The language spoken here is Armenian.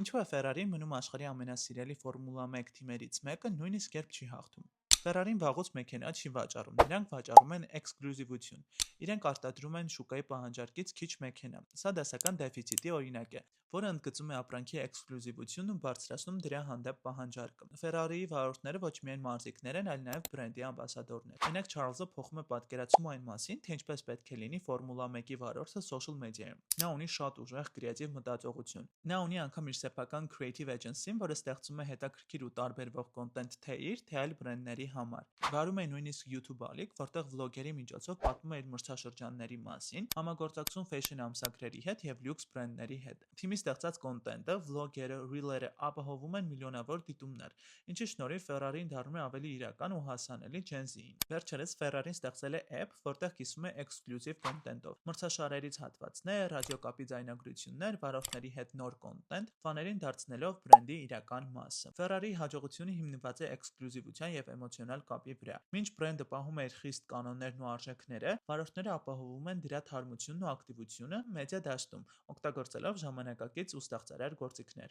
Ինչու է Ferrari-ն մնում աշխարհի ամենասիրելի Ֆորմուլա 1 թիմերից մեկը, նույնիսկ երբ չի հաղթում։ Ferrari-ն վաղուց մեքենա չի վաճառում, նրանք վաճառում են էքսկլյուզիվություն։ Իրենք արտադրում են շուկայի պահանջարկից քիչ մեքենա։ Սա դասական դեֆիցիտի օրինակ է, որը ընդգծում է ապրանքի էքսկլյուզիվությունն ու բարձրացնում դրա հանդեպ պահանջարկը։ Ferrari-ի վարորդները ոչ միայն մարզիկներ են, այլ նաև բրենդի ամբասադորներ։ Մենակ Չարլզը փոխում է պատկերացումը այն մասին, թե ինչպես պետք է լինի Ֆորմուլա 1-ի վարորդը սոշիալ մեդիայում։ Նա ունի շատ ուժեղ կրեատիվ մտածողություն։ Նա ունի անգամ իր սեփական creative agency-ն, որը ստեղծում է հետաքրքիր ու տարբերվող կոնտենտ թե իր, թե այլ բրենդների համար։ Վարում է նույնիսկ YouTube ալիք, որտեղ վլոգերի միջոցով պատմում է իր մրցաշրջանների մասին, համագործակցում ֆեշն ամսագրերի հետ եւ լյուքս բրենդների հետ։ Թիմի ստեղծած կոնտենտը, վլոգերը, ռիլերը ապահովում են միլիոնավոր դիտումներ, ինչի շնորհիվ Ferrari-ն դառնում է ավելի իրական ու հասանելի Gen Z-ին։ Վերջերս Ferrari-ն ստեղծել է app, որտեղ կիսվում է էքսկլյուզիվ կոնտենտով։ Մրցաշարերից հատվածներ, ռադիոկապի ձայնագրություններ, վարորդների հետ նոր կոնտենտ, ֆաներին դարձնելով բրենդի իրական մասը։ Ferrari-ի հաջողությունը հիմնված է էքսկլյուզիվության եւ էմոցիոնալ կապի վրա։ Մինչ բրենդը պահում է իր խիստ կանոններն ու արժեքները, վարորդները ապահովում են դրա թարմությունն ու ակտիվությունը մեդիա դաշտում, օգտագործելով ժամանակակից ու ստեղծարար գործիքներ։